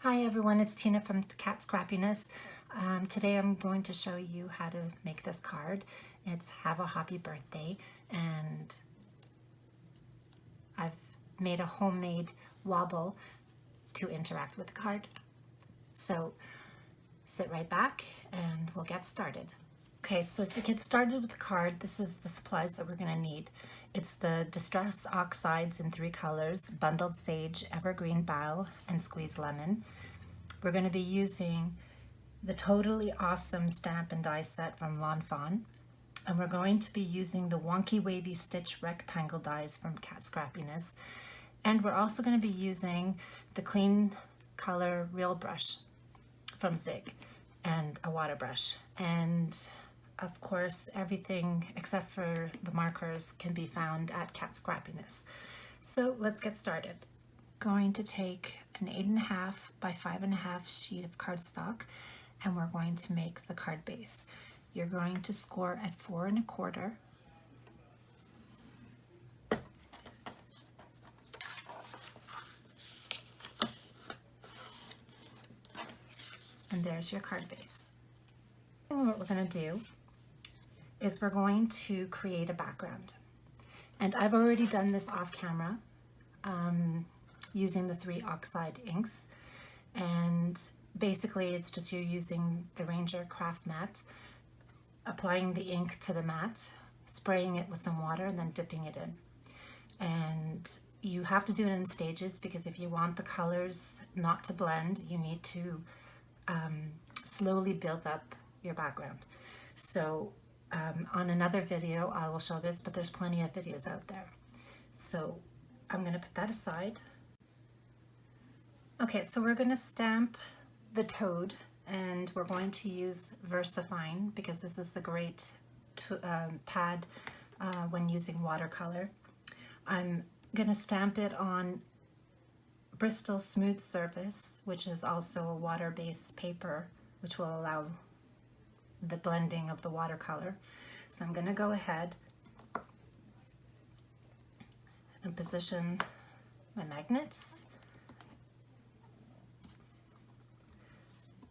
Hi everyone, it's Tina from Cat Scrappiness. Today I'm going to show you how to make this card. It's Have a Hoppy Birthday, and I've made a homemade wobble to interact with the card. So sit right back and we'll get started. Okay, so to get started with the card, this is the supplies that we're going to need. It's the Distress Oxides in 3 colors, Bundled Sage, Evergreen Bough, and Squeezed Lemon. We're going to be using the Toadally Awesome Stamp and Die set from Lawn Fawn. And we're going to be using the Wonky Wavy Stitch Rectangle dies from Cat Scrappiness. And we're also going to be using the Clean Color Real Brush from Zig and a water brush. And of course, everything except for the markers can be found at Cat Scrappiness. So let's get started. Going to take an 8.5 by 5.5 sheet of cardstock, and we're going to make the card base. You're going to score at 4 1/4. And there's your card base. And what we're going to do is we're going to create a background. And I've already done this off camera using the 3 oxide inks. And basically it's just you're using the Ranger craft mat, applying the ink to the mat, spraying it with some water, and then dipping it in. And you have to do it in stages because if you want the colors not to blend, you need to slowly build up your background. So on another video I will show this, but there's plenty of videos out there. So I'm going to put that aside. Okay, so we're going to stamp the toad, and we're going to use Versafine because this is the great pad when using watercolor. I'm going to stamp it on Bristol Smooth Surface, which is also a water-based paper, which will allow the blending of the watercolor. So I'm going to go ahead and position my magnets.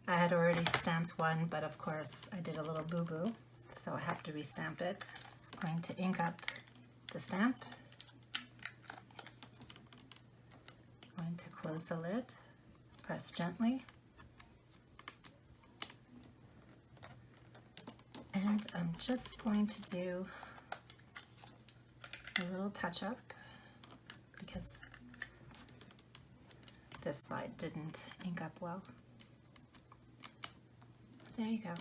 I had already stamped one, but of course I did a little boo-boo, so I have to restamp it. I'm going to ink up the stamp. I'm going to close the lid, press gently. And I'm just going to do a little touch-up because this side didn't ink up well. There you go.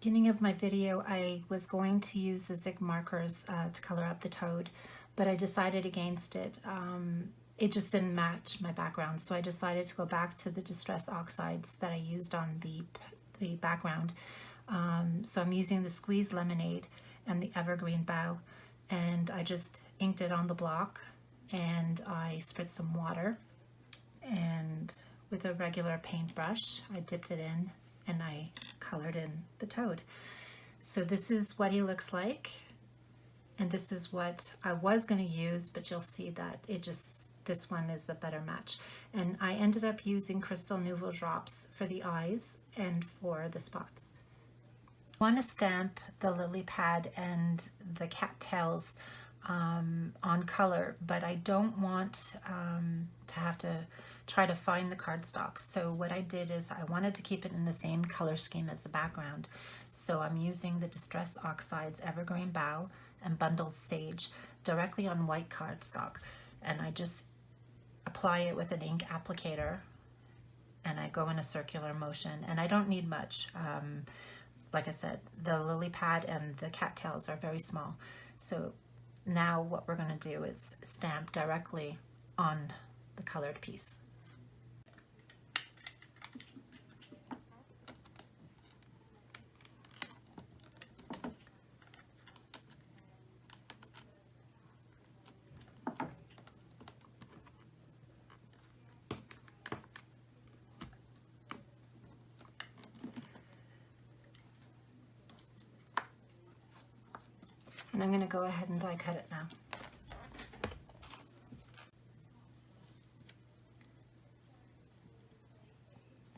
Beginning of my video, I was going to use the Zig markers to color up the toad, but I decided against it. It just didn't match my background, so I decided to go back to the Distress Oxides that I used on the background. So I'm using the Squeezed Lemonade and the Evergreen Bough, and I just inked it on the block, and I spritzed some water, and with a regular paintbrush I dipped it in and I colored in the toad. So this is what he looks like, and this is what I was going to use, but you'll see that this one is a better match. And I ended up using Crystal Nouveau drops for the eyes and for the spots. I want to stamp the lily pad and the cattails on color, but I don't want to have to try to find the cardstock. So what I did is I wanted to keep it in the same color scheme as the background. So I'm using the Distress Oxides Evergreen Bough and Bundled Sage directly on white cardstock. And I just apply it with an ink applicator, and I go in a circular motion. And I don't need much. Like I said, the lily pad and the cattails are very small. So now what we're going to do is stamp directly on the colored piece. And I'm going to go ahead and die cut it now.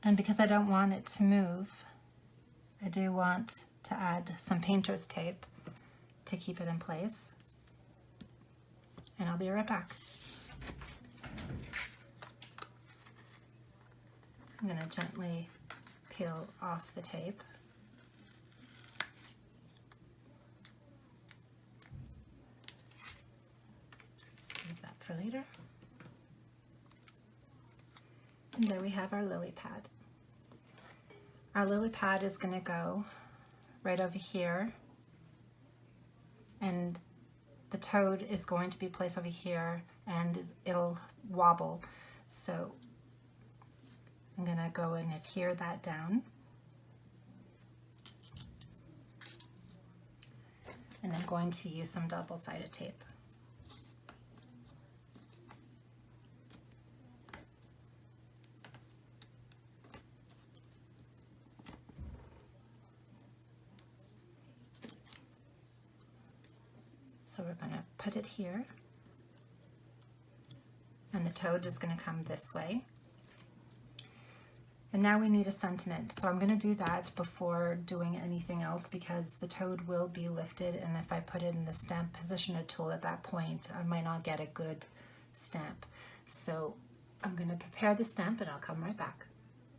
And because I don't want it to move, I do want to add some painter's tape to keep it in place. And I'll be right back. I'm going to gently peel off the tape. Save that for later. And there we have our lily pad. Our lily pad is going to go right over here, and the toad is going to be placed over here, and it'll wobble. So I'm going to go and adhere that down. And I'm going to use some double-sided tape. So we're going to put it here, and the toad is going to come this way. And now we need a sentiment. So I'm going to do that before doing anything else, because the toad will be lifted, and if I put it in the stamp positioner tool at that point, I might not get a good stamp. So I'm going to prepare the stamp and I'll come right back.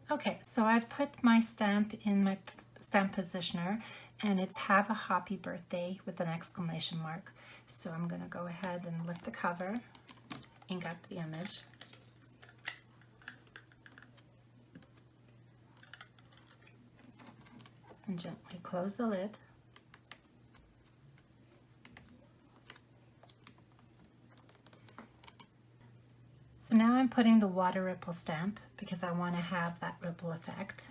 Okay, so I've put my stamp in my stamp positioner, and it's "Have a Hoppy Birthday" with an exclamation mark. So I'm going to go ahead and lift the cover, ink up the image. And gently close the lid. So now I'm putting the water ripple stamp because I want to have that ripple effect.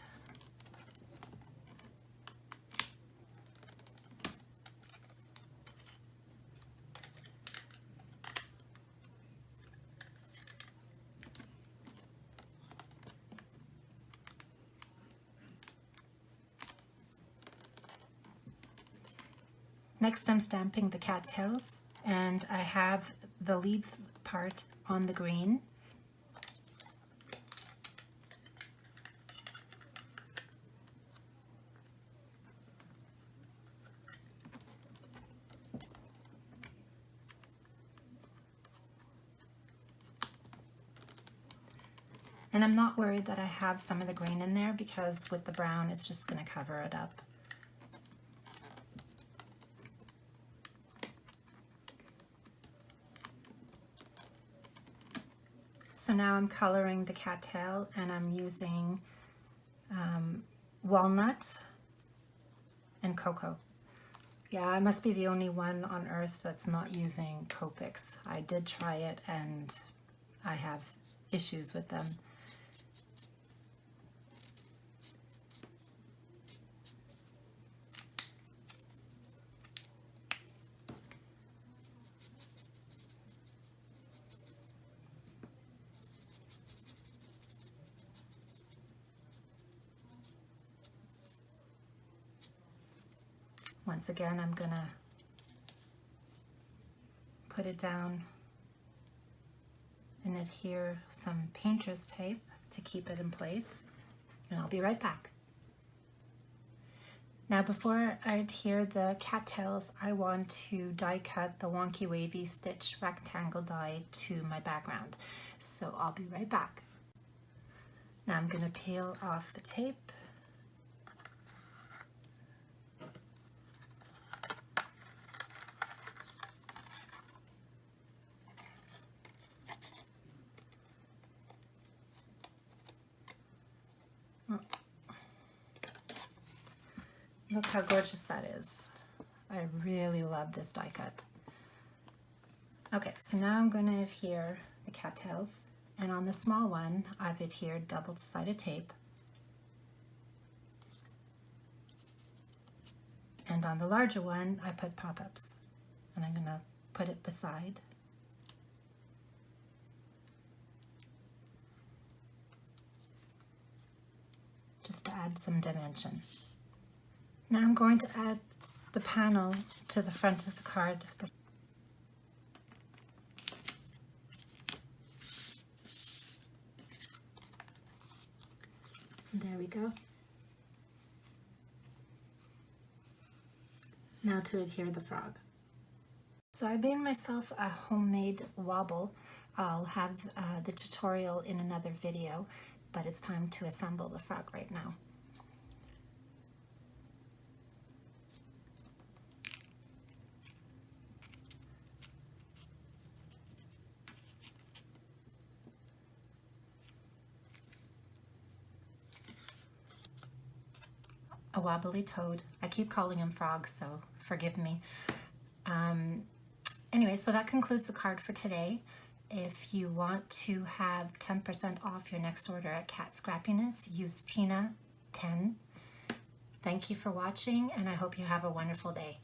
Next, I'm stamping the cattails, and I have the leaves part on the green. And I'm not worried that I have some of the green in there, because with the brown it's just going to cover it up. So now I'm coloring the cattail, and I'm using walnut and cocoa. Yeah, I must be the only one on earth that's not using Copics. I did try it and I have issues with them. Once again, I'm gonna put it down and adhere some painter's tape to keep it in place, and I'll be right back. Now, before I adhere the cattails, I want to die cut the Wonky Wavy stitch rectangle die to my background. So I'll be right back. Now I'm gonna peel off the tape. Look how gorgeous that is. I really love this die cut. Okay, so now I'm going to adhere the cattails, and on the small one I've adhered double-sided tape, and on the larger one I put pop-ups, and I'm going to put it beside. Just to add some dimension. Now I'm going to add the panel to the front of the card. There we go. Now to adhere the frog. So I made myself a homemade wobble. I'll have the tutorial in another video, but it's time to assemble the frog right now. A wobbly toad. I keep calling him frog, so forgive me. Anyway, so that concludes the card for today. If you want to have 10% off your next order at Cat Scrappiness, use Tina10. Thank you for watching, and I hope you have a wonderful day.